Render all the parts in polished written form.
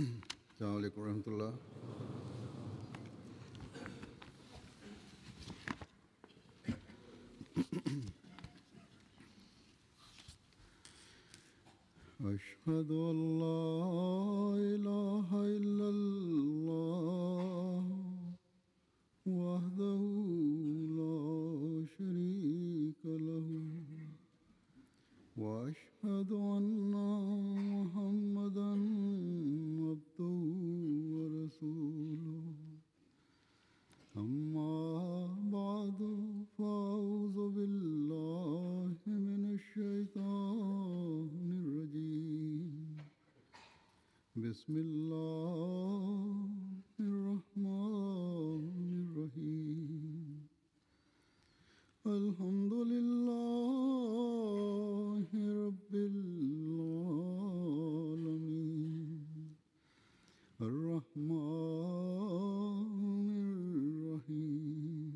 السلام عليكم ورحمة الله. أشهد أن لا إله إلا الله وحده لا شريك له وأشهد أن محمدا عبده ورسوله أما بعد فأعوذ بالله من الشيطان الرجيم بسم الله الرحمن الرحيم الحمد لله رب العالمين الرحمن الرحيم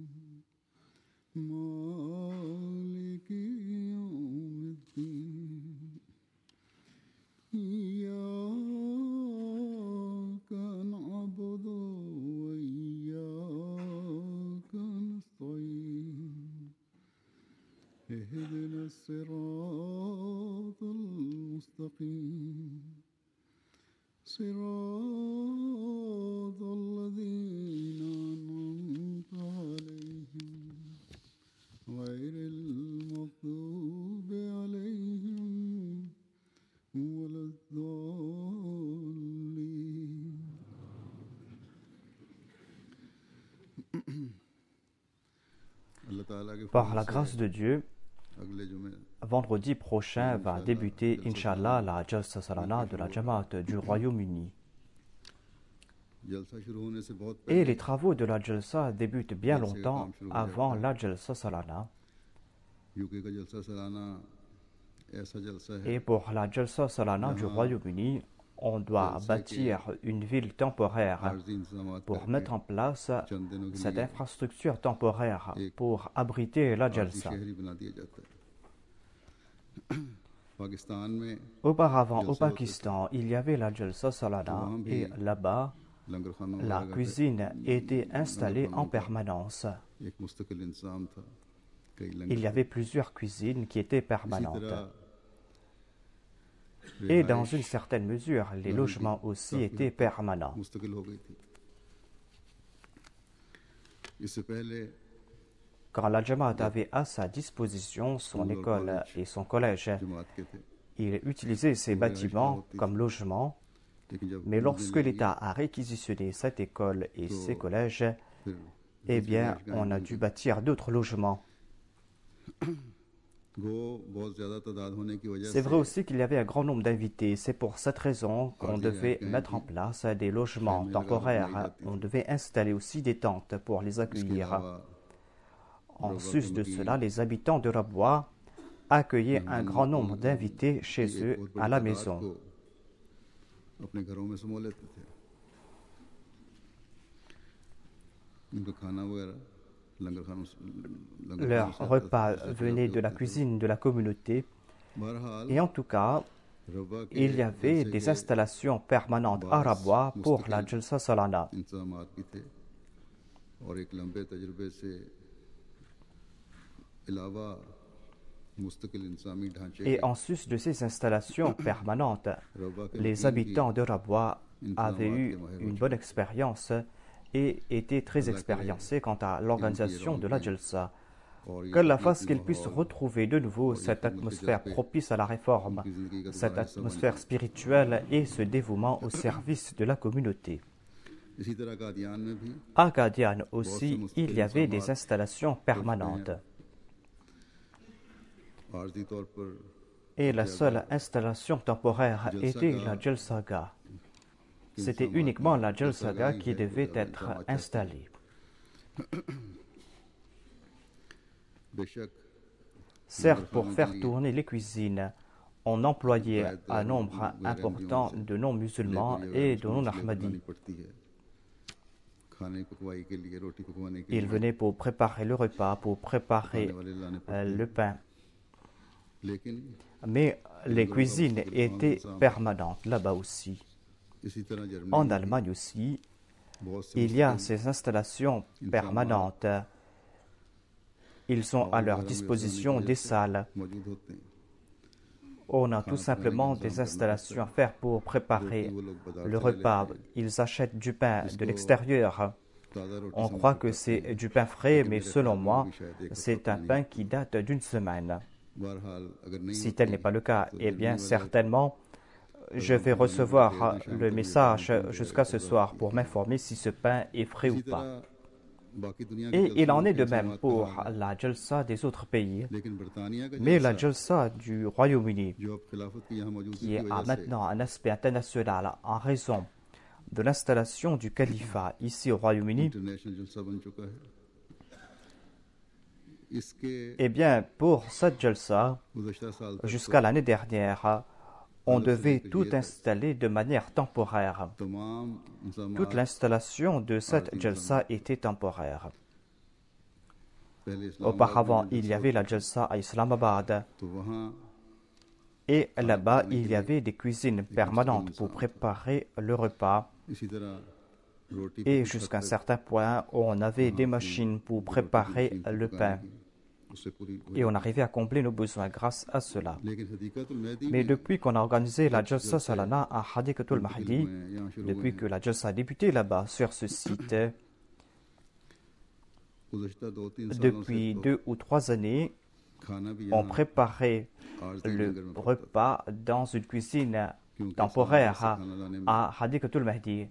مالك يوم الدين إياك نعبد وإياك نستعين اهدنا الصراط المستقيم صراط الذين أنعمت عليهم غير المغضوب عليهم ولا الضالين. Par la grâce de Dieu, vendredi prochain va débuter, Inch'Allah, la Jalsa Salana de la Jamaat du Royaume-Uni. Et les travaux de la Jalsa débutent bien longtemps avant la Jalsa Salana. Et pour la Jalsa Salana du Royaume-Uni, on doit bâtir une ville temporaire pour mettre en place cette infrastructure temporaire pour abriter la Jalsa. Auparavant, au Pakistan, il y avait la Jalsa Salana et là-bas, la cuisine était installée en permanence. Il y avait plusieurs cuisines qui étaient permanentes. Et dans une certaine mesure, les logements aussi étaient permanents. Quand la Jamaat avait à sa disposition son école et son collège, il utilisait ces bâtiments comme logements, mais lorsque l'État a réquisitionné cette école et ces collèges, eh bien, on a dû bâtir d'autres logements. C'est vrai aussi qu'il y avait un grand nombre d'invités. C'est pour cette raison qu'on devait mettre en place des logements temporaires. On devait installer aussi des tentes pour les accueillir. En sus de cela, les habitants de Rabwa accueillaient un grand nombre d'invités chez eux à la maison. Leurs repas venaient de la cuisine de la communauté. Et en tout cas, il y avait des installations permanentes à Rabwa pour la Jalsa Salana. Et en sus de ces installations permanentes, les habitants de Rabwa avaient eu une bonne expérience et étaient très expériencés quant à l'organisation de la Jalsa. Qu'Allah fasse qu'ils puissent retrouver de nouveau cette atmosphère propice à la réforme, cette atmosphère spirituelle et ce dévouement au service de la communauté. À Qadian aussi, il y avait des installations permanentes. Et la seule installation temporaire était la Jalsaga. C'était uniquement la Jalsaga qui devait être installée. Certes, pour faire tourner les cuisines, on employait un nombre important de non-musulmans et de non-ahmadis. Ils venaient pour préparer le repas, pour préparer le pain. Mais les cuisines étaient permanentes là-bas aussi. En Allemagne aussi, il y a ces installations permanentes. Ils ont à leur disposition des salles. On a tout simplement des installations à faire pour préparer le repas. Ils achètent du pain de l'extérieur. On croit que c'est du pain frais, mais selon moi, c'est un pain qui date d'une semaine. Si tel n'est pas le cas, eh bien certainement, je vais recevoir le message jusqu'à ce soir pour m'informer si ce pain est frais ou pas. Et il en est de même pour la Jalsa des autres pays. Mais la Jalsa du Royaume-Uni, qui a maintenant un aspect international en raison de l'installation du califat ici au Royaume-Uni, eh bien, pour cette Jalsa, jusqu'à l'année dernière, on devait tout installer de manière temporaire. Toute l'installation de cette Jalsa était temporaire. Auparavant, il y avait la Jalsa à Islamabad. Et là-bas, il y avait des cuisines permanentes pour préparer le repas. Et jusqu'à un certain point, on avait des machines pour préparer le pain. Et on arrivait à combler nos besoins grâce à cela. Mais depuis qu'on a organisé la Jalsa Salana à Hadikatul Mahdi, depuis que la Jalsa a débuté là-bas sur ce site, depuis 2 ou 3 années, on préparait le repas dans une cuisine temporaire à Hadikatul Mahdi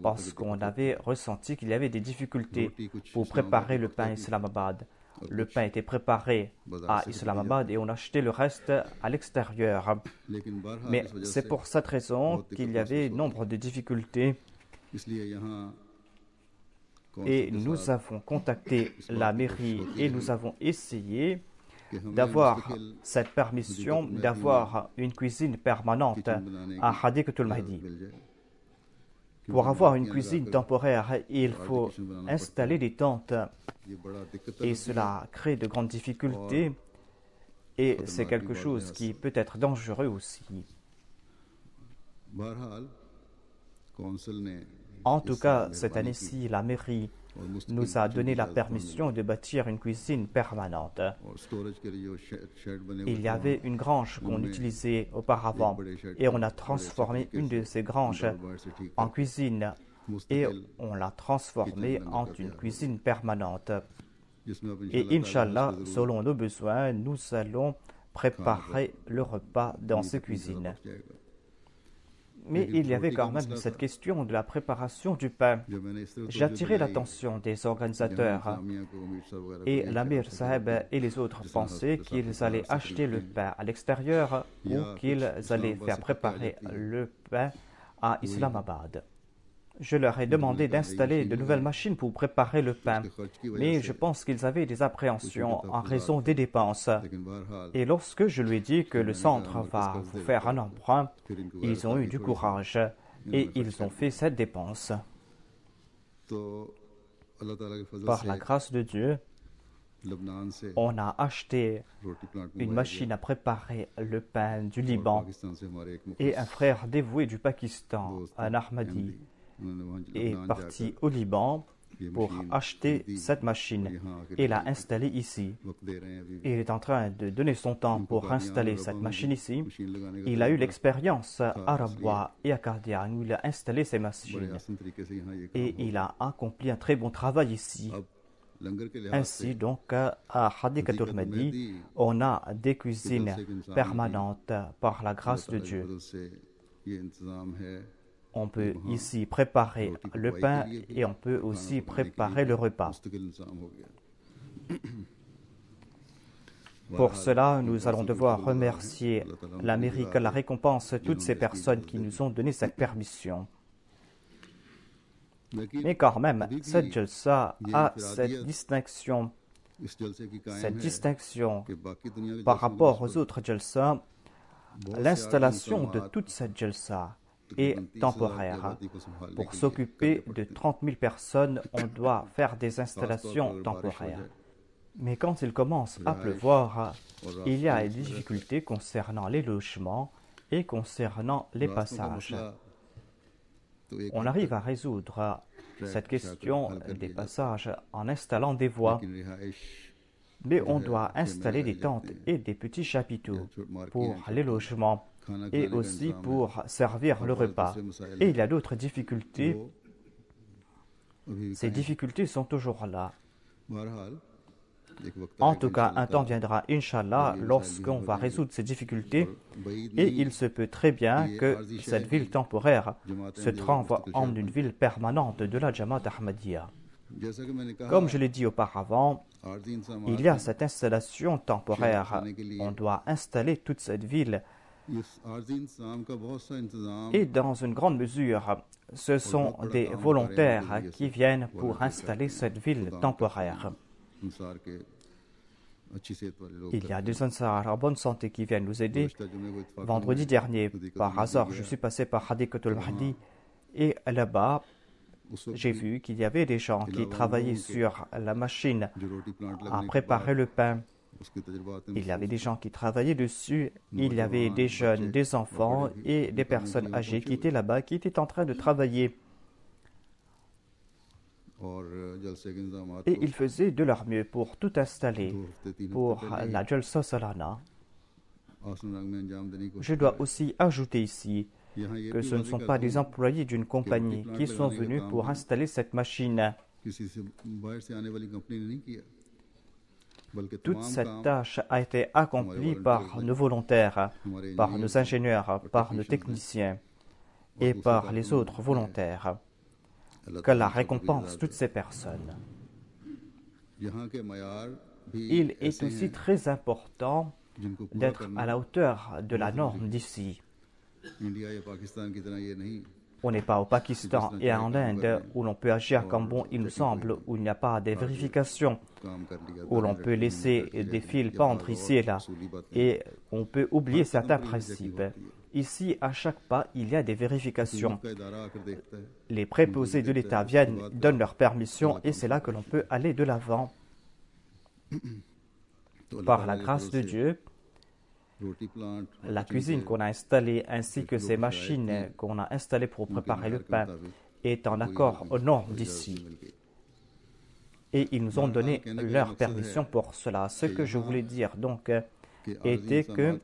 parce qu'on avait ressenti qu'il y avait des difficultés pour préparer le pain à Islamabad. Le pain était préparé à Islamabad et on achetait le reste à l'extérieur. Mais c'est pour cette raison qu'il y avait nombre de difficultés. Et nous avons contacté la mairie et nous avons essayé d'avoir cette permission d'avoir une cuisine permanente à Hadikatul Mahdi. Pour avoir une cuisine temporaire, il faut installer des tentes et cela crée de grandes difficultés et c'est quelque chose qui peut être dangereux aussi. En tout cas, cette année-ci, la mairie nous a donné la permission de bâtir une cuisine permanente. Il y avait une grange qu'on utilisait auparavant et on a transformé une de ces granges en cuisine et on l'a transformée en une cuisine permanente. Et Inch'Allah, selon nos besoins, nous allons préparer le repas dans ces cuisines. Mais il y avait quand même cette question de la préparation du pain. J'ai attiré l'attention des organisateurs et l'Amir Saheb et les autres pensaient qu'ils allaient acheter le pain à l'extérieur ou qu'ils allaient faire préparer le pain à Islamabad. Je leur ai demandé d'installer de nouvelles machines pour préparer le pain, mais je pense qu'ils avaient des appréhensions en raison des dépenses. Et lorsque je lui ai dit que le centre va vous faire un emprunt, ils ont eu du courage et ils ont fait cette dépense. Par la grâce de Dieu, on a acheté une machine à préparer le pain du Liban et un frère dévoué du Pakistan, un Ahmadi, est parti au Liban pour acheter cette machine et l'a installée ici. Il est en train de donner son temps pour installer cette machine ici. Il a eu l'expérience à Rabwa et à Kardian où il a installé ces machines et il a accompli un très bon travail ici. Ainsi donc à Hadikatul Mahdi, on a des cuisines permanentes par la grâce de Dieu. On peut ici préparer le pain et on peut aussi préparer le repas. Pour cela, nous allons devoir remercier la mairie qu'Allah récompense toutes ces personnes qui nous ont donné cette permission. Mais quand même, cette Jalsa a cette distinction par rapport aux autres Jalsa. L'installation de toute cette Jalsa est temporaire. Pour s'occuper de 30 000 personnes, on doit faire des installations temporaires. Mais quand il commence à pleuvoir, il y a des difficultés concernant les logements et concernant les passages. On arrive à résoudre cette question des passages en installant des voies, mais on doit installer des tentes et des petits chapiteaux pour les logements et aussi pour servir le repas. Et il y a d'autres difficultés. Ces difficultés sont toujours là. En tout cas, un temps viendra, Inch'Allah, lorsqu'on va résoudre ces difficultés, et il se peut très bien que cette ville temporaire se transforme en une ville permanente de la Jamaat Ahmadiyya. Comme je l'ai dit auparavant, il y a cette installation temporaire. On doit installer toute cette ville. Et dans une grande mesure, ce sont des volontaires qui viennent pour installer cette ville temporaire. Il y a des Ansar en bonne santé qui viennent nous aider. Vendredi dernier, par hasard, je suis passé par Hadikatul Mahdi et là-bas, j'ai vu qu'il y avait des gens qui travaillaient sur la machine à préparer le pain. Il y avait des gens qui travaillaient dessus. Il y avait des jeunes, des enfants et des personnes âgées qui étaient là-bas, qui étaient en train de travailler. Et ils faisaient de leur mieux pour tout installer pour la Jalsa Salana. Je dois aussi ajouter ici que ce ne sont pas des employés d'une compagnie qui sont venus pour installer cette machine. Toute cette tâche a été accomplie par nos volontaires, par nos ingénieurs, par nos techniciens et par les autres volontaires. Qu'Allah récompense toutes ces personnes. Il est aussi très important d'être à la hauteur de la norme d'ici. On n'est pas au Pakistan et en Inde où l'on peut agir comme bon il nous semble, où il n'y a pas de vérification, où l'on peut laisser des fils pendre ici et là, et on peut oublier certains principes. Ici, à chaque pas, il y a des vérifications. Les préposés de l'État viennent, donnent leur permission, et c'est là que l'on peut aller de l'avant. Par la grâce de Dieu, la cuisine qu'on a installée ainsi que ces machines qu'on a installées pour préparer le pain est en accord aux normes d'ici. Et ils nous ont donné leur permission pour cela. Ce que je voulais dire donc était que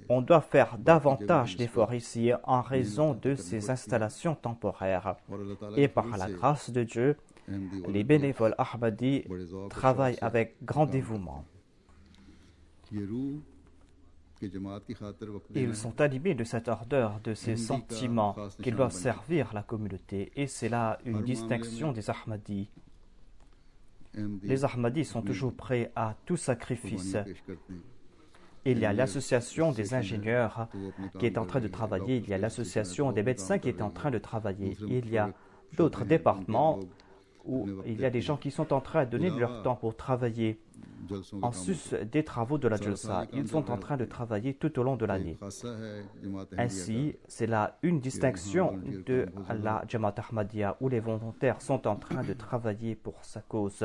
on doit faire davantage d'efforts ici en raison de ces installations temporaires. Et par la grâce de Dieu, les bénévoles Ahmadis travaillent avec grand dévouement. Ils sont animés de cette ardeur, de ces sentiments qu'ils doivent servir la communauté. Et c'est là une distinction des Ahmadis. Les Ahmadis sont toujours prêts à tout sacrifice. Il y a l'association des ingénieurs qui est en train de travailler, il y a l'association des médecins qui est en train de travailler, il y a d'autres départements où il y a des gens qui sont en train de donner de leur temps pour travailler en sus des travaux de la Jalsa. Ils sont en train de travailler tout au long de l'année. Ainsi, c'est là une distinction de la Jamaat Ahmadiyya où les volontaires sont en train de travailler pour sa cause.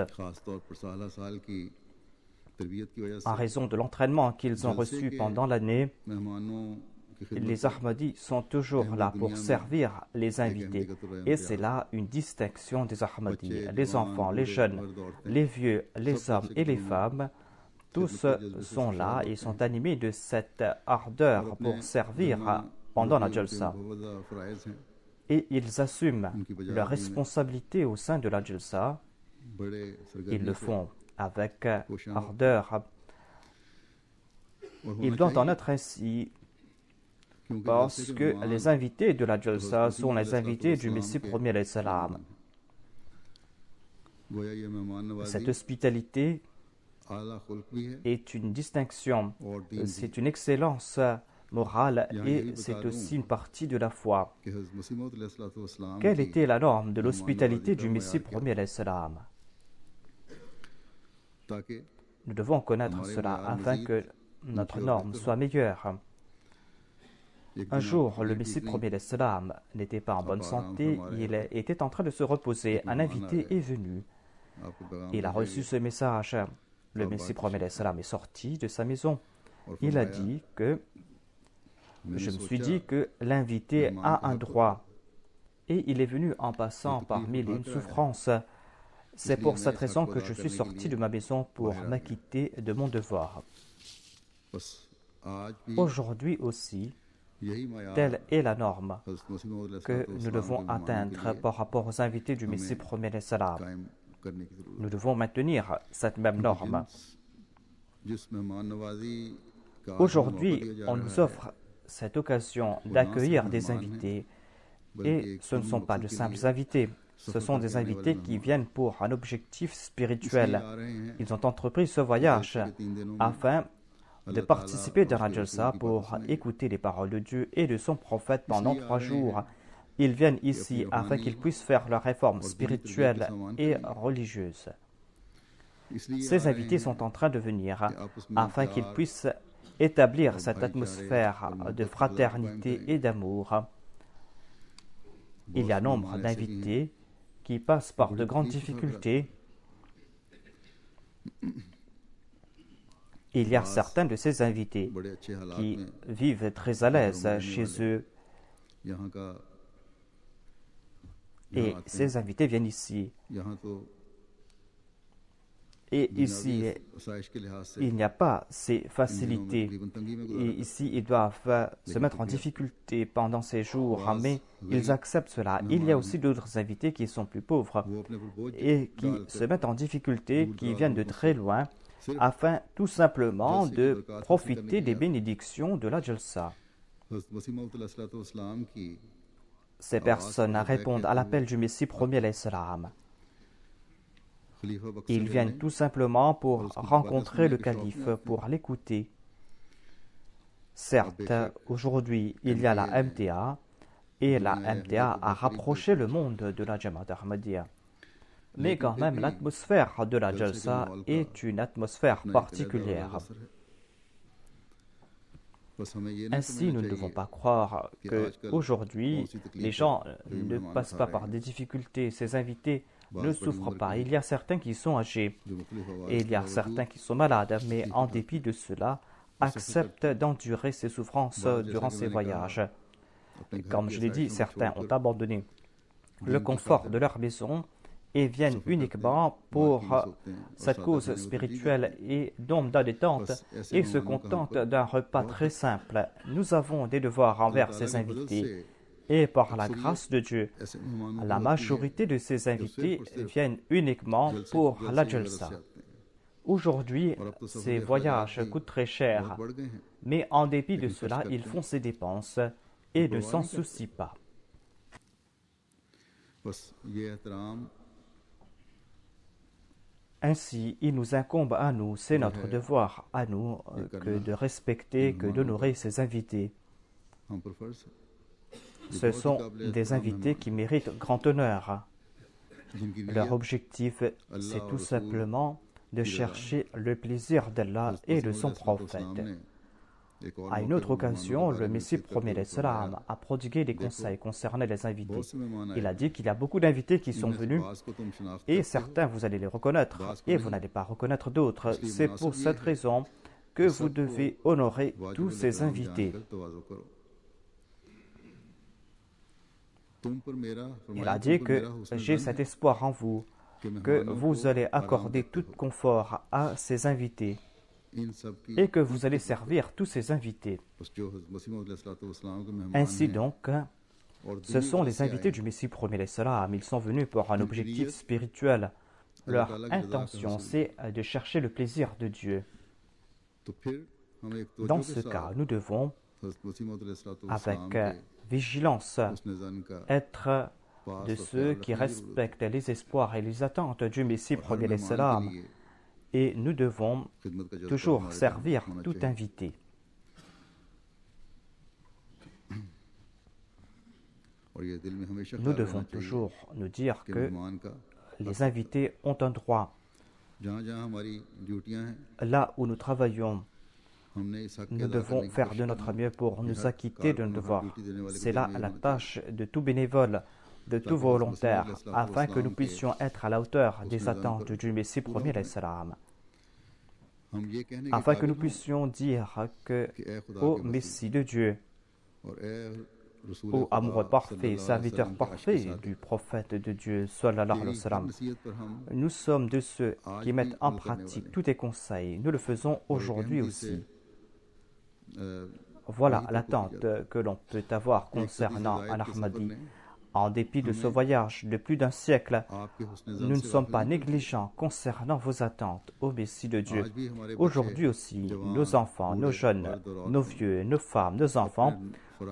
En raison de l'entraînement qu'ils ont reçu pendant l'année, les Ahmadis sont toujours là pour servir les invités. Et c'est là une distinction des Ahmadis. Les enfants, les jeunes, les vieux, les hommes et les femmes, tous sont là et sont animés de cette ardeur pour servir pendant la Jalsa. Et ils assument leurs responsabilités au sein de la Jalsa. Ils le font avec ardeur. Il doit en être ainsi parce que les invités de la Jalsa sont les invités du Messie premier alayhi salam. Cette hospitalité est une distinction, c'est une excellence morale et c'est aussi une partie de la foi. Quelle était la norme de l'hospitalité du Messie premier alayhi salam? Nous devons connaître cela afin que notre norme soit meilleure. Un jour, le Messie premier alayhi salam n'était pas en bonne santé, il était en train de se reposer. Un invité est venu. Il a reçu ce message. Le Messie premier alayhi salam est sorti de sa maison. Il a dit que je me suis dit que l'invité a un droit et il est venu en passant par mille et une souffrances. C'est pour cette raison que je suis sorti de ma maison pour m'acquitter de mon devoir. Aujourd'hui aussi, telle est la norme que nous devons atteindre par rapport aux invités du Messie premier et salam. Nous devons maintenir cette même norme. Aujourd'hui, on nous offre cette occasion d'accueillir des invités, et ce ne sont pas de simples invités. Ce sont des invités qui viennent pour un objectif spirituel. Ils ont entrepris ce voyage afin de participer dans la Jalsa pour écouter les paroles de Dieu et de son prophète pendant 3 jours. Ils viennent ici afin qu'ils puissent faire leur réforme spirituelle et religieuse. Ces invités sont en train de venir afin qu'ils puissent établir cette atmosphère de fraternité et d'amour. Il y a nombre d'invités qui passent par de grandes difficultés. Il y a certains de ces invités qui vivent très à l'aise chez eux. Et ces invités viennent ici. Et ici, il n'y a pas ces facilités. Et ici, ils doivent se mettre en difficulté pendant ces jours, mais ils acceptent cela. Il y a aussi d'autres invités qui sont plus pauvres et qui se mettent en difficulté, qui viennent de très loin, afin tout simplement de profiter des bénédictions de la Jalsa. Ces personnes répondent à l'appel du Messie premier alayhi salam. Ils viennent tout simplement pour rencontrer le calife, pour l'écouter. Certes, aujourd'hui, il y a la MTA, et la MTA a rapproché le monde de la Jamaat Ahmadiyya. Mais quand même, l'atmosphère de la Jalsa est une atmosphère particulière. Ainsi, nous ne devons pas croire qu'aujourd'hui, les gens ne passent pas par des difficultés. Ces invités ne souffrent pas. Il y a certains qui sont âgés et il y a certains qui sont malades, mais en dépit de cela, acceptent d'endurer ces souffrances durant ces voyages. Et comme je l'ai dit, certains ont abandonné le confort de leur maison et viennent uniquement pour cette cause spirituelle et dorment dans des tentes et se contentent d'un repas très simple. Nous avons des devoirs envers ces invités. Et par la grâce de Dieu, la majorité de ces invités viennent uniquement pour la Jalsa. Aujourd'hui, ces voyages coûtent très cher, mais en dépit de cela, ils font ces dépenses et ne s'en soucient pas. Ainsi, il nous incombe à nous, c'est notre devoir à nous, que de respecter, que d'honorer ces invités. Ce sont des invités qui méritent grand honneur. Leur objectif, c'est tout simplement de chercher le plaisir d'Allah et de son prophète. À une autre occasion, le Messie premier salam a prodigué des conseils concernant les invités. Il a dit qu'il y a beaucoup d'invités qui sont venus et certains vous allez les reconnaître et vous n'allez pas reconnaître d'autres. C'est pour cette raison que vous devez honorer tous ces invités. Il a dit que j'ai cet espoir en vous, que vous allez accorder tout confort à ces invités et que vous allez servir tous ces invités. Ainsi donc, ce sont les invités du Messie premier salam. Ils sont venus pour un objectif spirituel. Leur intention, c'est de chercher le plaisir de Dieu. Dans ce cas, nous devons, avec vigilance, être de ceux qui respectent les espoirs et les attentes du Messie premier salam, et nous devons toujours servir tout invité. Nous devons toujours nous dire que les invités ont un droit. Là où nous travaillons, nous devons faire de notre mieux pour nous acquitter de nos devoirs. C'est là la tâche de tout bénévole, de tout volontaire, afin que nous puissions être à la hauteur des attentes du Messie premier salam. Afin que nous puissions dire que, ô Messie de Dieu, ô amoureux parfait, serviteur parfait du prophète de Dieu, sallallahu alayhi wa sallam. Nous sommes de ceux qui mettent en pratique tous tes conseils. Nous le faisons aujourd'hui aussi. Voilà l'attente que l'on peut avoir concernant un Ahmadi. En dépit de ce voyage de plus d'un siècle, nous ne sommes pas négligents concernant vos attentes, ô Messie de Dieu. Aujourd'hui aussi, nos enfants, nos jeunes, nos vieux, nos femmes, nos enfants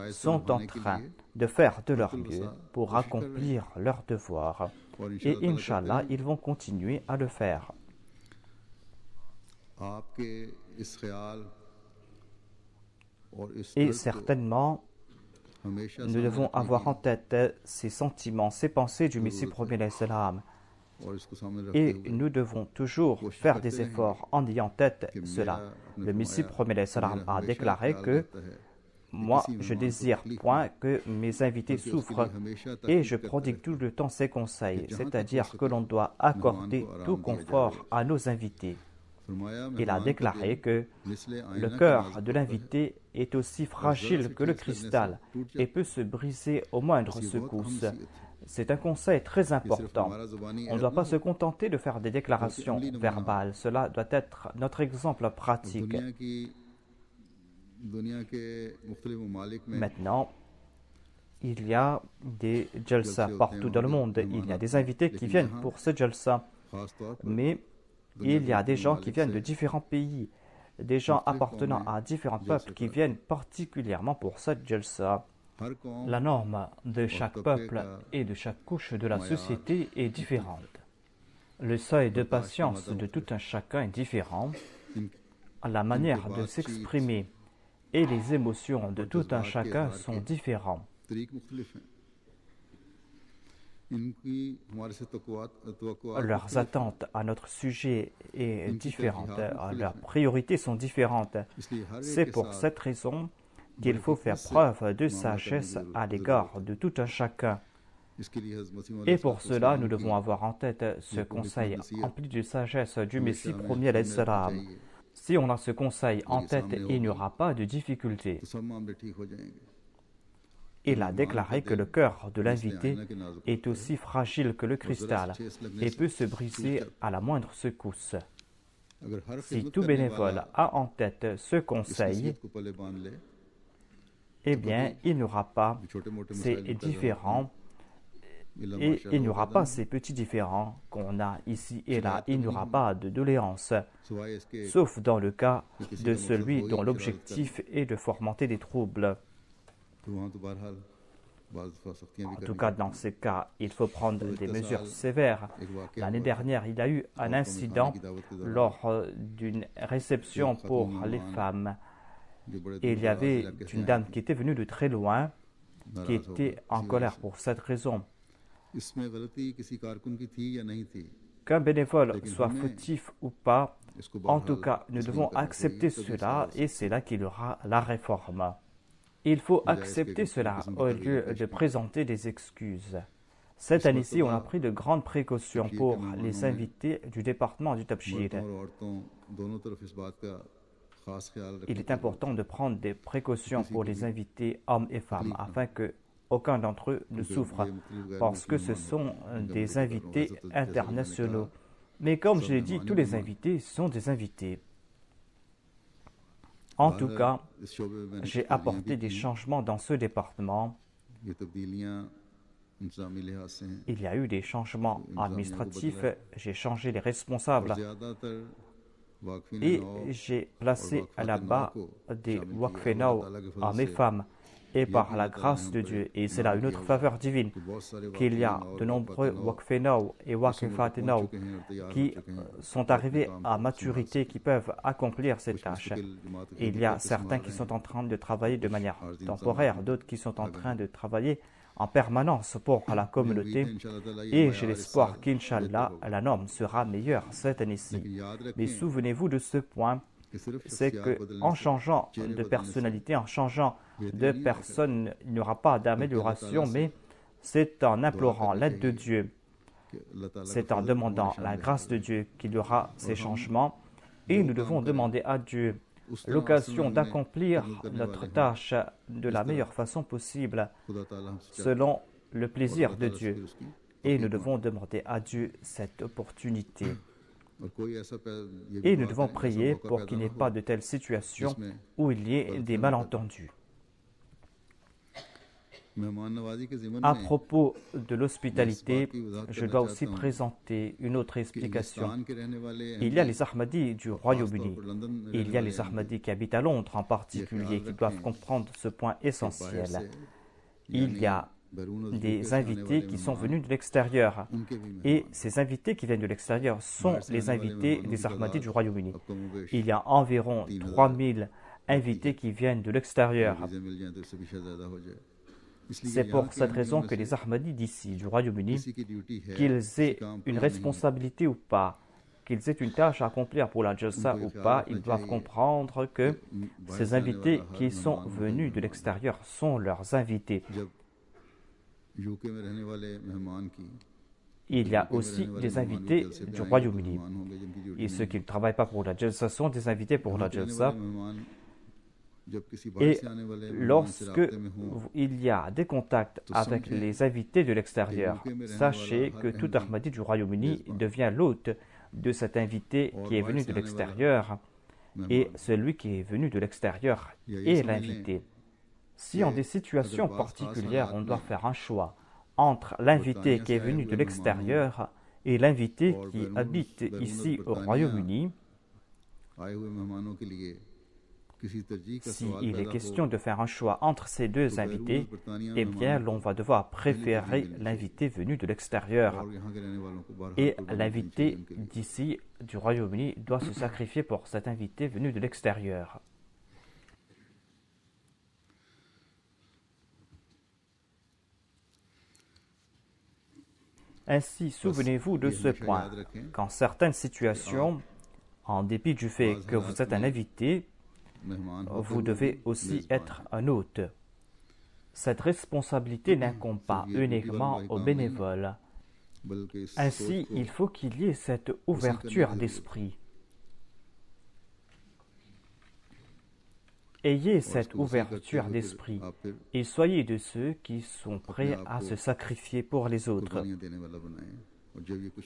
sont en train de faire de leur mieux pour accomplir leur devoir. Et Inch'Allah, ils vont continuer à le faire. Et certainement, nous devons avoir en tête ces sentiments, ces pensées du Messie premier l'Islam. Et nous devons toujours faire des efforts en ayant en tête cela. Le Messie premier l'Islam a déclaré que moi, je désire point que mes invités souffrent et je prodigue tout le temps ces conseils, c'est-à-dire que l'on doit accorder tout confort à nos invités. Il a déclaré que le cœur de l'invité est aussi fragile que le cristal et peut se briser au moindre secousse. C'est un conseil très important. On ne doit pas se contenter de faire des déclarations verbales. Cela doit être notre exemple pratique. Maintenant, il y a des jalsa partout dans le monde. Il y a des invités qui viennent pour ce jalsa. Mais il y a des gens qui viennent de différents pays, des gens appartenant à différents peuples qui viennent particulièrement pour cette jalsa. La norme de chaque peuple et de chaque couche de la société est différente. Le seuil de patience de tout un chacun est différent. La manière de s'exprimer et les émotions de tout un chacun sont différents. Leurs attentes à notre sujet est différente, leurs priorités sont différentes. C'est pour cette raison qu'il faut faire preuve de sagesse à l'égard de tout un chacun. Et pour cela, nous devons avoir en tête ce conseil empli de sagesse du Messie premier l'Islam. Si on a ce conseil en tête, il n'y aura pas de difficulté. Il a déclaré que le cœur de l'invité est aussi fragile que le cristal et peut se briser à la moindre secousse. Si tout bénévole a en tête ce conseil, eh bien, il n'y aura pas ces différends et il n'y aura pas ces petits différends qu'on a ici et là. Il n'y aura pas de doléances, sauf dans le cas de celui dont l'objectif est de fomenter des troubles. En tout cas, dans ces cas, il faut prendre des mesures sévères. L'année dernière, il y a eu un incident lors d'une réception pour les femmes. Et il y avait une dame qui était venue de très loin, qui était en colère pour cette raison. Qu'un bénévole soit fautif ou pas, en tout cas, nous devons accepter cela et c'est là qu'il y aura la réforme. Il faut accepter cela au lieu de présenter des excuses. Cette année-ci, on a pris de grandes précautions pour les invités du département du Tabshir. Il est important de prendre des précautions pour les invités hommes et femmes afin que aucun d'entre eux ne souffre parce que ce sont des invités internationaux. Mais comme je l'ai dit, tous les invités sont des invités. En tout cas, j'ai apporté des changements dans ce département. Il y a eu des changements administratifs, j'ai changé les responsables et j'ai placé là-bas des Waqfenao hommes et femmes. Et par la grâce de Dieu, et c'est là une autre faveur divine, qu'il y a de nombreux Waqfenao et Waqfatenao qui sont arrivés à maturité, qui peuvent accomplir ces tâches. Et il y a certains qui sont en train de travailler de manière temporaire, d'autres qui sont en train de travailler en permanence pour la communauté. Et j'ai l'espoir qu'Inch'Allah, la norme sera meilleure cette année-ci. Mais souvenez-vous de ce point, c'est qu'en changeant de personnalité, en changeant de personne, il n'y aura pas d'amélioration, mais c'est en implorant l'aide de Dieu, c'est en demandant la grâce de Dieu qu'il y aura ces changements. Et nous devons demander à Dieu l'occasion d'accomplir notre tâche de la meilleure façon possible, selon le plaisir de Dieu. Et nous devons demander à Dieu cette opportunité. Et nous devons prier pour qu'il n'y ait pas de telle situation où il y ait des malentendus. À propos de l'hospitalité, je dois aussi présenter une autre explication. Il y a les Ahmadis du Royaume-Uni. Il y a les Ahmadis qui habitent à Londres en particulier, qui doivent comprendre ce point essentiel. Il y a des invités qui sont venus de l'extérieur. Et ces invités qui viennent de l'extérieur sont les invités des Ahmadis du Royaume-Uni. Il y a environ 3000 invités qui viennent de l'extérieur. C'est pour cette raison que les Ahmadis d'ici, du Royaume-Uni, qu'ils aient une responsabilité ou pas, qu'ils aient une tâche à accomplir pour la Jalsa ou pas, ils doivent comprendre que ces invités qui sont venus de l'extérieur sont leurs invités. Il y a aussi des invités du Royaume-Uni. Et ceux qui ne travaillent pas pour la Jalsa sont des invités pour la Jalsa. Et lorsque il y a des contacts avec les invités de l'extérieur, sachez que tout Ahmadi du Royaume-Uni devient l'hôte de cet invité qui est venu de l'extérieur, et celui qui est venu de l'extérieur est l'invité. Si en des situations particulières on doit faire un choix entre l'invité qui est venu de l'extérieur et l'invité qui habite ici au Royaume-Uni, s'il est question de faire un choix entre ces deux invités, eh bien, l'on va devoir préférer l'invité venu de l'extérieur. Et l'invité d'ici, du Royaume-Uni, doit se sacrifier pour cet invité venu de l'extérieur. Ainsi, souvenez-vous de ce point. Qu'en certaines situations, en dépit du fait que vous êtes un invité, vous devez aussi être un hôte. Cette responsabilité n'incombe pas uniquement aux bénévoles. Ainsi, il faut qu'il y ait cette ouverture d'esprit. Ayez cette ouverture d'esprit et soyez de ceux qui sont prêts à se sacrifier pour les autres.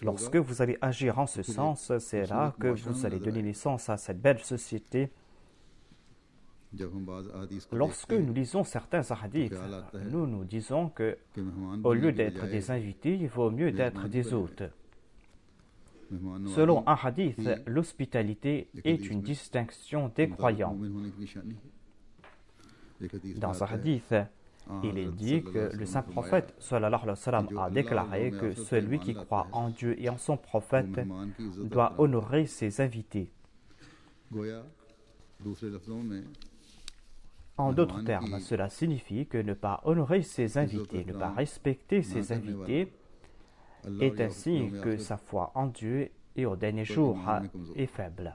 Lorsque vous allez agir en ce sens, c'est là que vous allez donner naissance à cette belle société. Lorsque nous lisons certains hadiths, nous nous disons que, au lieu d'être des invités, il vaut mieux d'être des hôtes. Selon un hadith, l'hospitalité est une distinction des croyants. Dans un hadith, il est dit que le saint prophète sallallahu alayhi wa sallam a déclaré que celui qui croit en Dieu et en son prophète doit honorer ses invités. En d'autres termes, cela signifie que ne pas honorer ses invités, ne pas respecter ses invités, est un signe que sa foi en Dieu et au dernier jour est faible.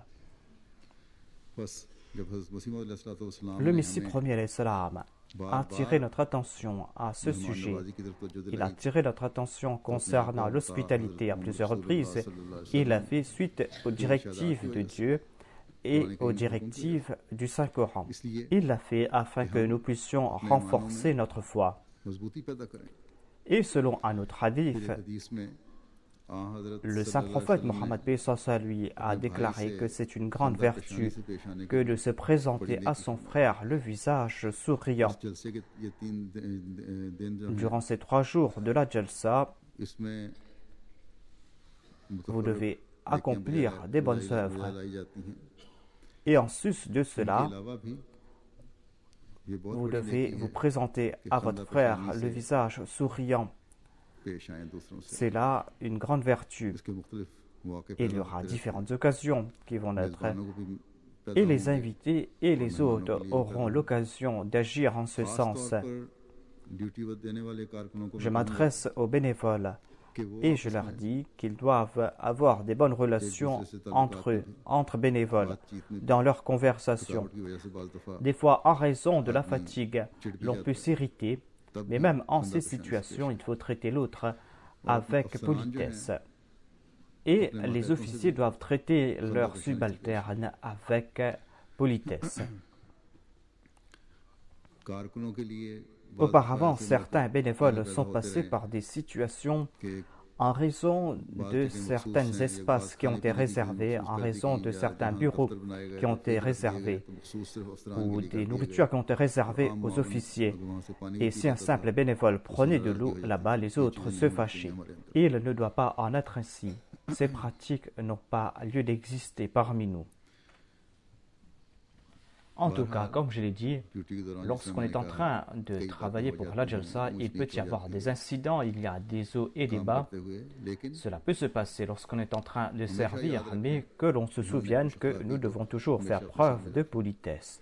Le Messie premier alayhi salam a attiré notre attention à ce sujet. Il a attiré notre attention concernant l'hospitalité à plusieurs reprises. Il l'a fait suite aux directives de Dieu et aux directives du Saint-Coran. Il l'a fait afin que nous puissions renforcer notre foi. Et selon un autre hadith, le saint prophète Mohammed lui a déclaré que c'est une grande vertu que de se présenter à son frère le visage souriant. Durant ces 3 jours de la Jalsa, vous devez accomplir des bonnes œuvres. Et en sus de cela, vous devez vous présenter à votre frère le visage souriant. C'est là une grande vertu. Il y aura différentes occasions qui vont naître. Et les invités et les hôtes auront l'occasion d'agir en ce sens. Je m'adresse aux bénévoles et je leur dis qu'ils doivent avoir des bonnes relations entre eux, entre bénévoles, dans leurs conversations. Des fois, en raison de la fatigue, l'on peut s'irriter, mais même en ces situations, il faut traiter l'autre avec politesse. Et les officiers doivent traiter leurs subalternes avec politesse. कारकुनों के लिए Auparavant, certains bénévoles sont passés par des situations en raison de certains espaces qui ont été réservés, en raison de certains bureaux qui ont été réservés, ou des nourritures qui ont été réservées aux officiers. Et si un simple bénévole prenait de l'eau là-bas, les autres se fâchaient. Il ne doit pas en être ainsi. Ces pratiques n'ont pas lieu d'exister parmi nous. En tout cas, comme je l'ai dit, lorsqu'on est en train de travailler pour la Jalsa, il peut y avoir des incidents, il y a des hauts et des bas. Cela peut se passer lorsqu'on est en train de servir, mais que l'on se souvienne que nous devons toujours faire preuve de politesse.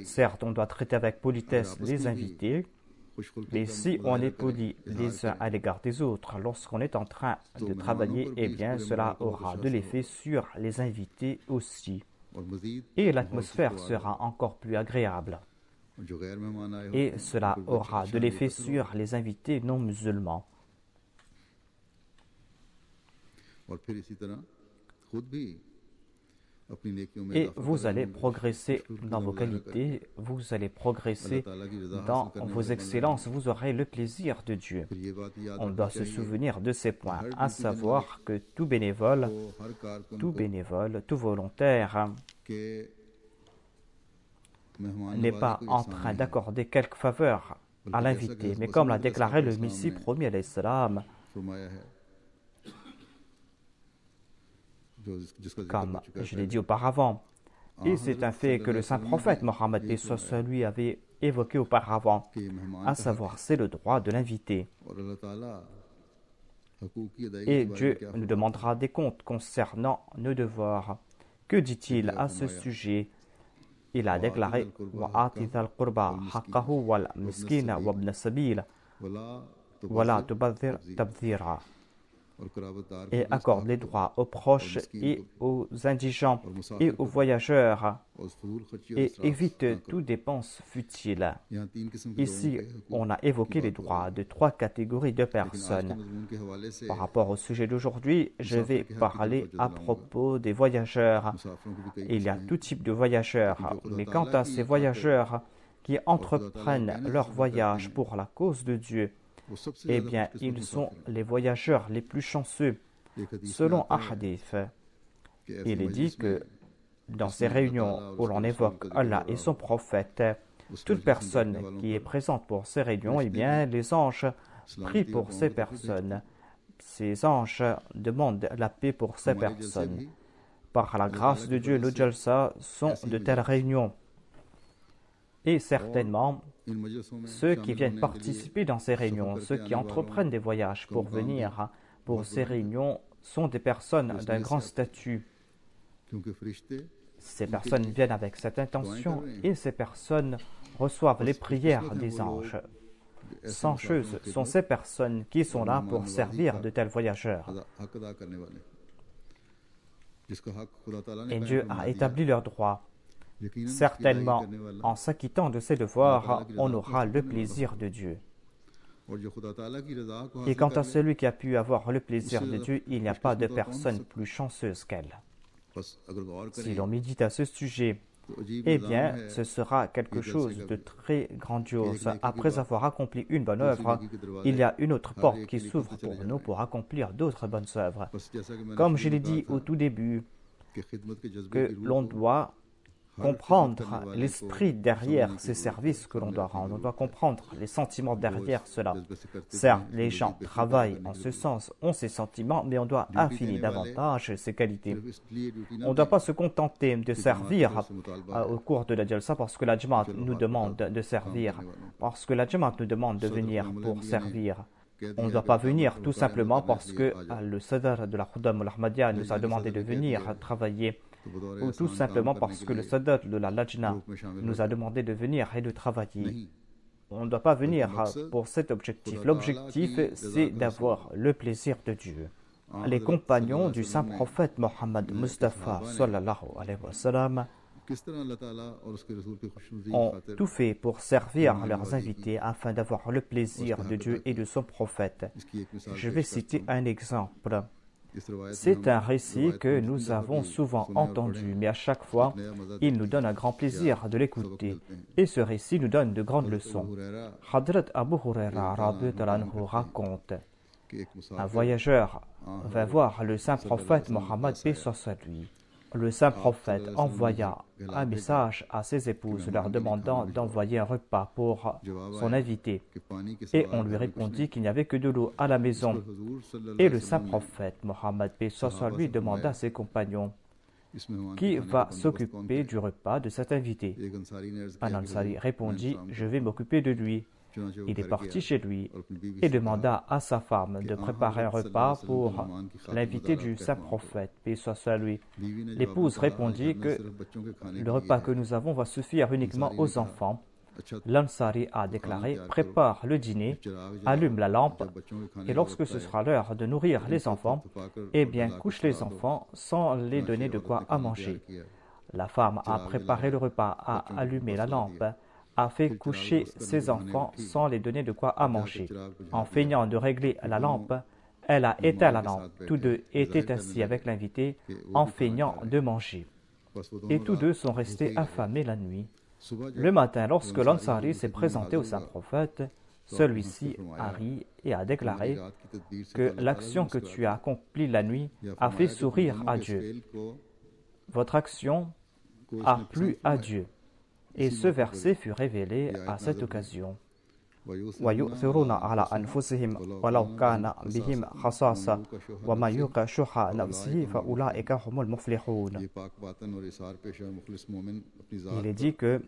Certes, on doit traiter avec politesse les invités, mais si on est poli les uns à l'égard des autres, lorsqu'on est en train de travailler, eh bien, cela aura de l'effet sur les invités aussi. Et l'atmosphère sera encore plus agréable. Et cela aura de l'effet sur les invités non musulmans. Et vous allez progresser dans vos qualités, vous allez progresser dans vos excellences, vous aurez le plaisir de Dieu. On doit se souvenir de ces points, à savoir que tout bénévole, tout volontaire n'est pas en train d'accorder quelque faveur à l'invité, mais comme l'a déclaré le Messie promis à l'Islam, comme je l'ai dit auparavant. Et c'est un fait que le saint prophète Mohammed lui avait évoqué auparavant, à savoir c'est le droit de l'invité. Et Dieu nous demandera des comptes concernant nos devoirs. Que dit-il à ce sujet? Il a déclaré وَآتِ ذَا الْقُرْبَى حَقَّهُ وَالْمِسْكِينَ وَابْنَ السَّبِيلِ وَلَا تُبَذِّرْ تَبْذِيرًا. Et accorde les droits aux proches et aux indigents et aux voyageurs et évite toute dépense futile. Ici, on a évoqué les droits de 3 catégories de personnes. Par rapport au sujet d'aujourd'hui, je vais parler à propos des voyageurs. Il y a tout type de voyageurs, mais quant à ces voyageurs qui entreprennent leur voyage pour la cause de Dieu, eh bien, ils sont les voyageurs les plus chanceux. Selon un hadith, il est dit que dans ces réunions où l'on évoque Allah et son prophète, toute personne qui est présente pour ces réunions, eh bien, les anges prient pour ces personnes. Ces anges demandent la paix pour ces personnes. Par la grâce de Dieu, nos jalsa sont de telles réunions. Et certainement, ceux qui viennent participer dans ces réunions, ceux qui entreprennent des voyages pour venir pour ces réunions, sont des personnes d'un grand statut. Ces personnes viennent avec cette intention et ces personnes reçoivent les prières des anges. Sacheuses sont ces personnes qui sont là pour servir de tels voyageurs. Et Dieu a établi leurs droits. Certainement, en s'acquittant de ses devoirs, on aura le plaisir de Dieu. Et quant à celui qui a pu avoir le plaisir de Dieu, il n'y a pas de personne plus chanceuse qu'elle. Si l'on médite à ce sujet, eh bien, ce sera quelque chose de très grandiose. Après avoir accompli une bonne œuvre, il y a une autre porte qui s'ouvre pour nous pour accomplir d'autres bonnes œuvres. Comme je l'ai dit au tout début, que l'on doit comprendre l'esprit derrière ces services que l'on doit rendre. On doit comprendre les sentiments derrière cela. Certes, les gens travaillent en ce sens, ont ces sentiments, mais on doit affiner davantage ces qualités. On ne doit pas se contenter de servir au cours de la Jalsa parce que la Jamaat nous demande de servir, parce que la Jamaat nous demande de venir pour servir. On ne doit pas venir tout simplement parce que le Sadr de la Khuddam al-Ahmadiyya nous a demandé de venir travailler, ou tout simplement parce que le Sadr de la Lajna nous a demandé de venir et de travailler. On ne doit pas venir pour cet objectif. L'objectif, c'est d'avoir le plaisir de Dieu. Les compagnons du saint prophète Mohammed Mustafa sallallahu alayhi wa sallam ont tout fait pour servir leurs invités afin d'avoir le plaisir de Dieu et de son prophète. Je vais citer un exemple. C'est un récit que nous avons souvent entendu, mais à chaque fois, il nous donne un grand plaisir de l'écouter. Et ce récit nous donne de grandes leçons. Hadrat Abu Huraira radhiyallahu anhu raconte: un voyageur vint voir le saint prophète Mohammed paix soit sur lui. Le saint prophète envoya un message à ses épouses leur demandant d'envoyer un repas pour son invité. Et on lui répondit qu'il n'y avait que de l'eau à la maison. Et le saint prophète Mohammed paix soit sur lui demanda à ses compagnons: qui va s'occuper du repas de cet invité? Un Ansari répondit: je vais m'occuper de lui. Il est parti chez lui et demanda à sa femme de préparer un repas pour l'invité du saint prophète, paix soit sur lui. L'épouse répondit que le repas que nous avons va suffire uniquement aux enfants. L'Ansari a déclaré: prépare le dîner, allume la lampe, et lorsque ce sera l'heure de nourrir les enfants, eh bien couche les enfants sans les donner de quoi à manger. La femme a préparé le repas, a allumé la lampe, a fait coucher ses enfants sans les donner de quoi à manger. En feignant de régler la lampe, elle a éteint la lampe. Tous deux étaient assis avec l'invité en feignant de manger. Et tous deux sont restés affamés la nuit. Le matin, lorsque l'Ansari s'est présenté au saint prophète, celui-ci a ri et a déclaré que l'action que tu as accomplie la nuit a fait sourire à Dieu. Votre action a plu à Dieu. Et ce verset fut révélé à cette occasion. وَيُؤْثِرُونَ عَلَى أَنفُسِهِمْ وَلَوْ كَانَ بِهِمْ خَصَاصَةٌ وَمَنْ يُوقَ شُحَّ نَفْسِهِ فَأُولَٰئِكَ هُمُ الْمُفْلِحُونَ. Il est dit que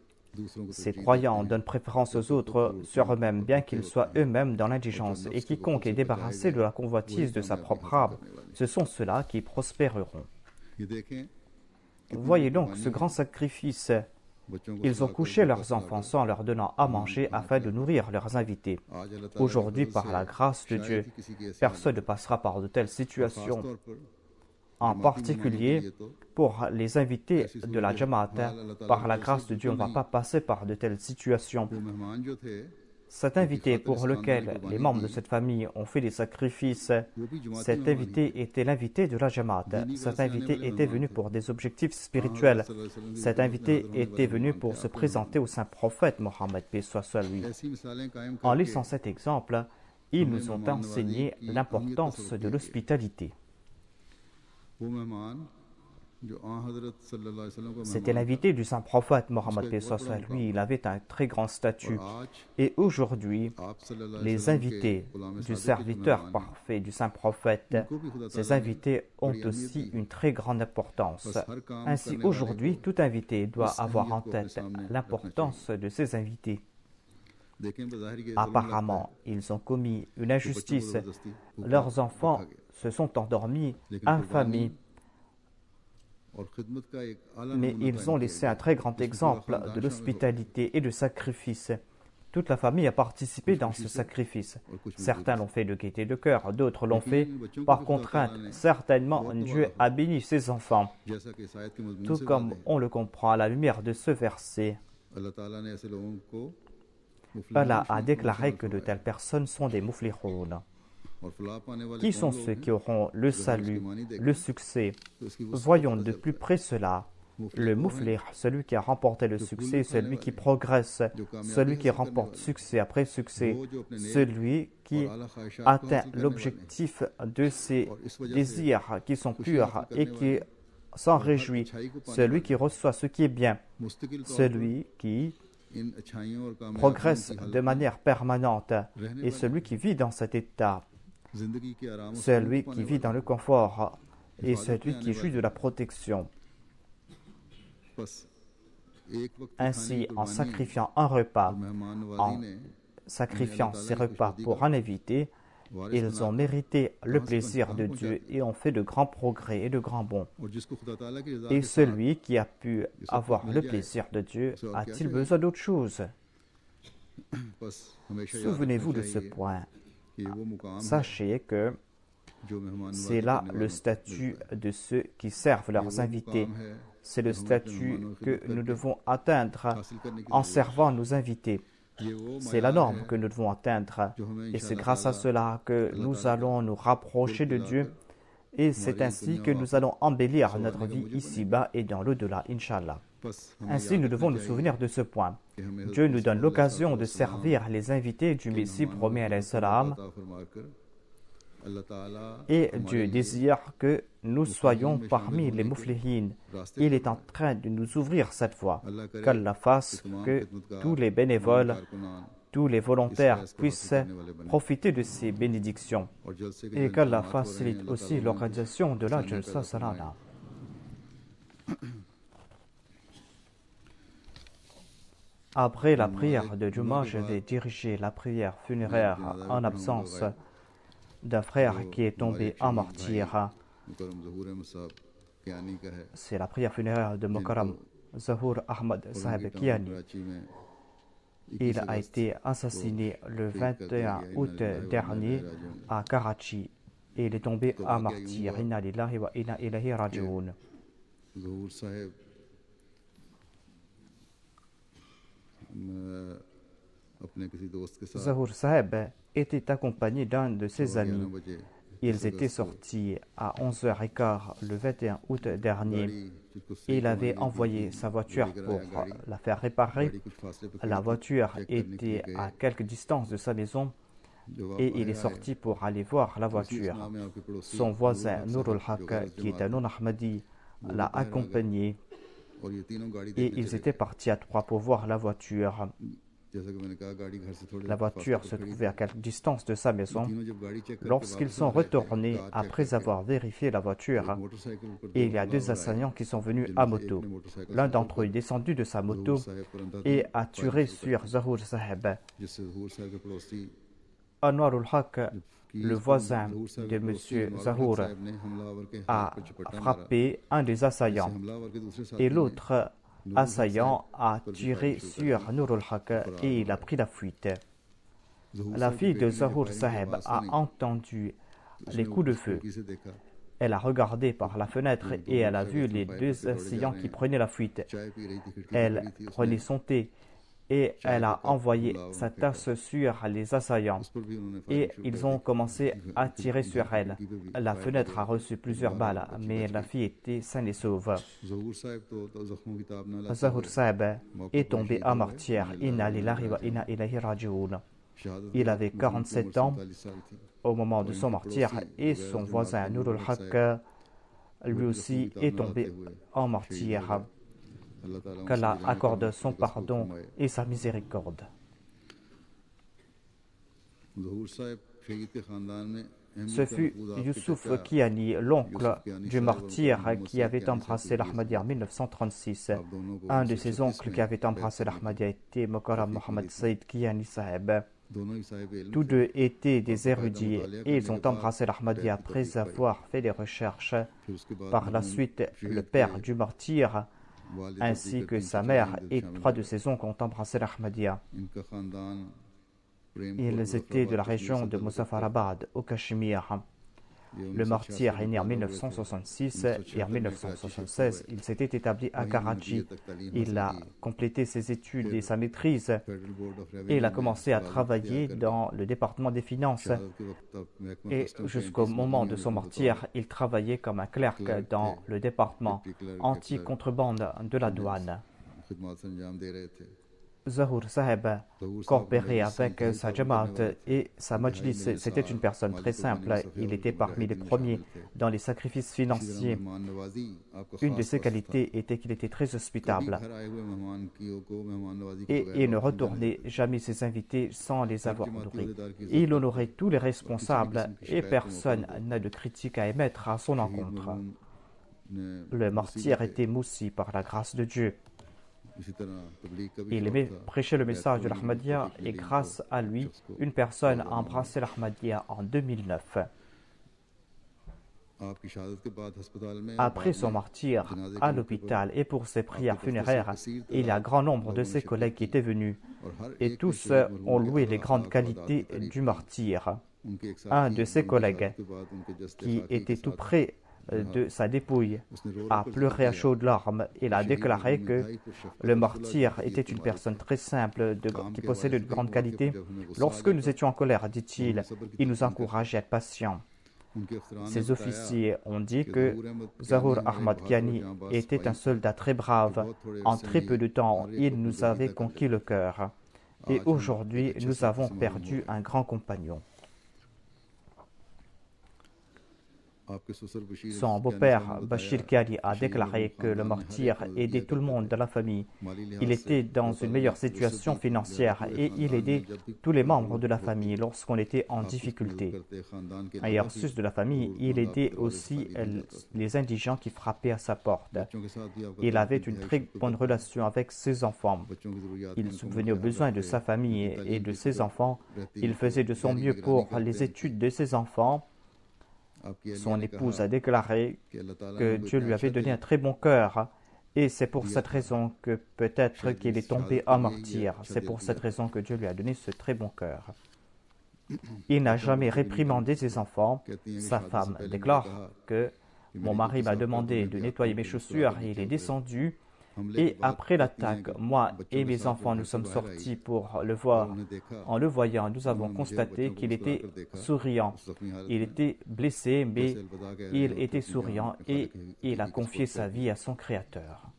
ces croyants donnent préférence aux autres sur eux-mêmes, bien qu'ils soient eux-mêmes dans l'indigence, et quiconque est débarrassé de la convoitise de sa propre âme, ce sont ceux-là qui prospéreront. Voyez donc ce grand sacrifice. Ils ont couché leurs enfants sans leur donnant à manger afin de nourrir leurs invités. Aujourd'hui, par la grâce de Dieu, personne ne passera par de telles situations. En particulier, pour les invités de la Jamaat, par la grâce de Dieu, on ne va pas passer par de telles situations. Cet invité pour lequel les membres de cette famille ont fait des sacrifices, cet invité était l'invité de la Jamaat. Cet invité était venu pour des objectifs spirituels. Cet invité était venu pour se présenter au saint prophète Mohammed, paix soit sur lui. En laissant cet exemple, ils nous ont enseigné l'importance de l'hospitalité. C'était l'invité du saint prophète Mohammed, paix soit sur lui. Il avait un très grand statut. Et aujourd'hui, les invités du serviteur parfait du saint prophète, ces invités ont aussi une très grande importance. Ainsi, aujourd'hui, tout invité doit avoir en tête l'importance de ses invités. Apparemment, ils ont commis une injustice. Leurs enfants se sont endormis, affamés. Mais ils ont laissé un très grand exemple de l'hospitalité et du sacrifice. Toute la famille a participé dans ce sacrifice. Certains l'ont fait de gaieté de cœur, d'autres l'ont fait par contrainte. Certainement, Dieu a béni ses enfants. Tout comme on le comprend à la lumière de ce verset. Allah a déclaré que de telles personnes sont des muflihoun. Qui sont ceux qui auront le salut, le succès? Voyons de plus près cela. Le muflih, celui qui a remporté le succès, celui qui progresse, celui qui remporte succès après succès, celui qui atteint l'objectif de ses désirs qui sont purs et qui s'en réjouit, celui qui reçoit ce qui est bien, celui qui progresse de manière permanente et celui qui vit dans cet état. Celui qui vit dans le confort et celui qui jouit de la protection. Ainsi, en sacrifiant un repas, en sacrifiant ces repas pour un invité, ils ont mérité le plaisir de Dieu et ont fait de grands progrès et de grands bons. Et celui qui a pu avoir le plaisir de Dieu, a-t-il besoin d'autre chose? Souvenez-vous de ce point. Sachez que c'est là le statut de ceux qui servent leurs invités. C'est le statut que nous devons atteindre en servant nos invités. C'est la norme que nous devons atteindre. Et c'est grâce à cela que nous allons nous rapprocher de Dieu Et c'est ainsi que nous allons embellir notre vie ici-bas et dans l'au-delà, Inch'Allah. Ainsi, nous devons nous souvenir de ce point. Dieu nous donne l'occasion de servir les invités du Messie promis alayhi salam, et Dieu désire que nous soyons parmi les muflihin. Il est en train de nous ouvrir cette voie. Qu'Allah fasse que tous les bénévoles, tous les volontaires puissent profiter de ces bénédictions. Et qu'Allah facilite aussi l'organisation de la Jalsa Salana. Après la prière de Juma, je vais diriger la prière funéraire en absence d'un frère qui est tombé en martyr. C'est la prière funéraire de Mukarram Zahur Ahmad Sahib Kiani. Il a été assassiné le 21 août dernier à Karachi et il est tombé en martyr. Inna lillahi wa inna ilayhi raji'un. Zahur Sahib était accompagné d'un de ses amis. Ils étaient sortis à 11h15 le 21 août dernier. Il avait envoyé sa voiture pour la faire réparer. La voiture était à quelque distance de sa maison et il est sorti pour aller voir la voiture. Son voisin Nurul Haq, qui est un non-Ahmadi, l'a accompagné et ils étaient partis à trois pour voir la voiture. La voiture se trouvait à quelque distance de sa maison. Lorsqu'ils sont retournés après avoir vérifié la voiture, il y a deux assaillants qui sont venus à moto. L'un d'entre eux est descendu de sa moto et a tiré sur Zahur Sahib. Anwarul Haq, le voisin de M. Zahur, a frappé un des assaillants et l'autre assaillant a tiré sur Nurul Haq et il a pris la fuite. La fille de Zahur Sahib a entendu les coups de feu. Elle a regardé par la fenêtre et elle a vu les deux assaillants qui prenaient la fuite. Elle prenait son thé et elle a envoyé sa tasse sur les assaillants et ils ont commencé à tirer sur elle. La fenêtre a reçu plusieurs balles, mais la fille était saine et sauve. Zahur Sahib est tombé en martyr. Inna lillahi wa inna ilayhi raji'un. Il avait 47 ans au moment de son martyr et son voisin Nurul Haq lui aussi est tombé en martyr. Qu'Allah accorde son pardon et sa miséricorde. Ce fut Youssouf Kiani, l'oncle du martyr qui avait embrassé l'Ahmadiyya en 1936. Un de ses oncles qui avait embrassé l'Ahmadiyya était Mukarram Mohammed Saïd Kiani Sahib. Tous deux étaient des érudits et ils ont embrassé l'Ahmadiyya après avoir fait des recherches. Par la suite, le père du martyr ainsi que sa mère et trois de ses oncles ont embrassé l'Ahmadiyya. Ils étaient de la région de Muzaffarabad, au Cachemire. Le martyr est né en 1966 et en 1976, il s'était établi à Karachi. Il a complété ses études et sa maîtrise et il a commencé à travailler dans le département des finances. Et jusqu'au moment de son martyr, il travaillait comme un clerc dans le département anti-contrebande de la douane. Zahur Sahib coopérait avec sa Jamaat et sa Majlis. C'était une personne très simple. Il était parmi les premiers dans les sacrifices financiers. Une de ses qualités était qu'il était très hospitable. Et il ne retournait jamais ses invités sans les avoir nourris. Il honorait tous les responsables et personne n'a de critique à émettre à son encontre. Le martyr était moussi par la grâce de Dieu. Il aimait prêcher le message de l'Ahmadiyya et grâce à lui, une personne a embrassé l'Ahmadiyya en 2009. Après son martyr à l'hôpital et pour ses prières funéraires, il y a un grand nombre de ses collègues qui étaient venus et tous ont loué les grandes qualités du martyr. Un de ses collègues, qui était tout près de sa dépouille, a pleuré à chaudes larmes. Il a déclaré que le martyr était une personne très simple, qui possédait de grandes qualités. Lorsque nous étions en colère, dit-il, il nous encourageait à être patients. Ces officiers ont dit que Zahur Ahmad Kiani était un soldat très brave. En très peu de temps, il nous avait conquis le cœur. Et aujourd'hui, nous avons perdu un grand compagnon. Son beau-père, Bashir Kiani, a déclaré que le martyr aidait tout le monde dans la famille. Il était dans une meilleure situation financière et il aidait tous les membres de la famille lorsqu'on était en difficulté. Et en sus de la famille, il aidait aussi les indigents qui frappaient à sa porte. Il avait une très bonne relation avec ses enfants. Il subvenait aux besoins de sa famille et de ses enfants. Il faisait de son mieux pour les études de ses enfants. Son épouse a déclaré que Dieu lui avait donné un très bon cœur et c'est pour cette raison que peut-être qu'il est tombé en martyr. C'est pour cette raison que Dieu lui a donné ce très bon cœur. Il n'a jamais réprimandé ses enfants. Sa femme déclare que mon mari m'a demandé de nettoyer mes chaussures et il est descendu. Et après l'attaque, moi et mes enfants, nous sommes sortis pour le voir. En le voyant, nous avons constaté qu'il était souriant. Il était blessé, mais il était souriant et il a confié sa vie à son Créateur.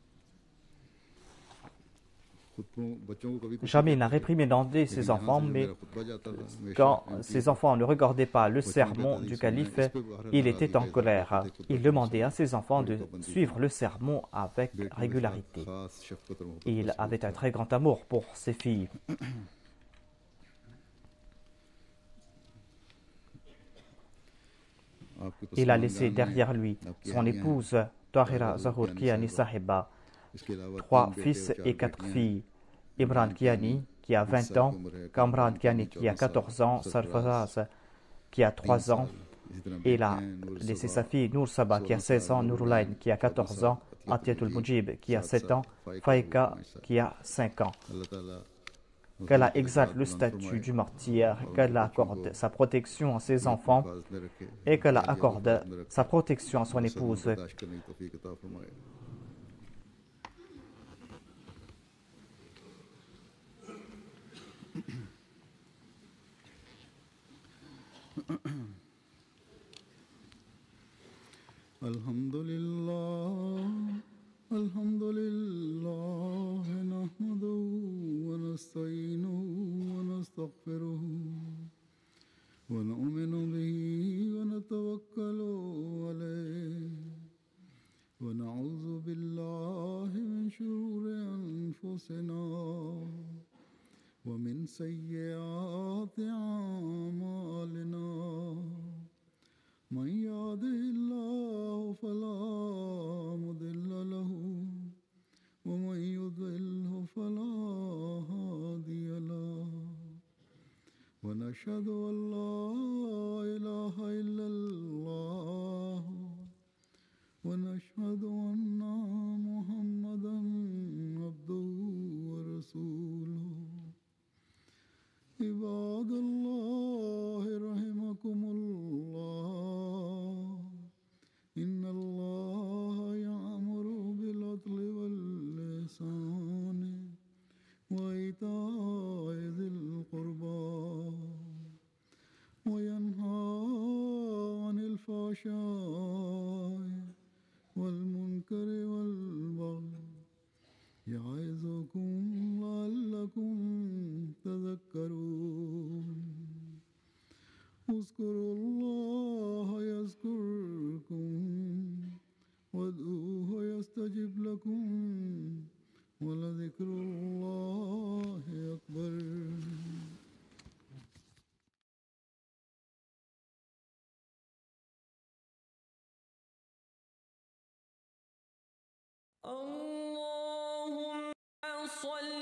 Jamais il n'a réprimandé ses enfants, mais quand ses enfants ne regardaient pas le sermon du calife, il était en colère. Il demandait à ses enfants de suivre le sermon avec régularité. Il avait un très grand amour pour ses filles. Il a laissé derrière lui son épouse, Tahira Zahur Kiani Sahiba, 3 fils et 4 filles. Imran Kiani, qui a 20 ans, Kamran Kiani, qui a 14 ans, Sarfaz, qui a 3 ans. Et il a laissé sa fille Nour Saba, qui a 16 ans, Nurulain, qui a 14 ans, Atiatul Mujib, qui a 7 ans, Faïka, qui a 5 ans. Qu'Allah exalte le statut du martyr, qu'Allah accorde sa protection à ses enfants et qu'Allah accorde sa protection à son épouse. Alhamdulillah, nahmaduhu wa nasta'inuhu wa nastaghfiruhu wa nu'minu bihi wa natawakkalu alayhi wa na'udhu billahi min shururi anfusina wa min sayyiati a'malina. من يهده الله فلا مضل له ومن يضلله فلا هادي له ونشهد أن لا إله إلا الله ونشهد أن محمدا عبده ورسوله عباد الله رحمكم الله إن الله يأمر بالعدل والإحسان وإيتاء ذي القربى وينهى عن الفحشاء والمنكر والبغي يعظكم لعلكم تذكرون اذكروا الله يذكركم وادعوه يستجب لكم ولذكر الله أكبر. اللهم صل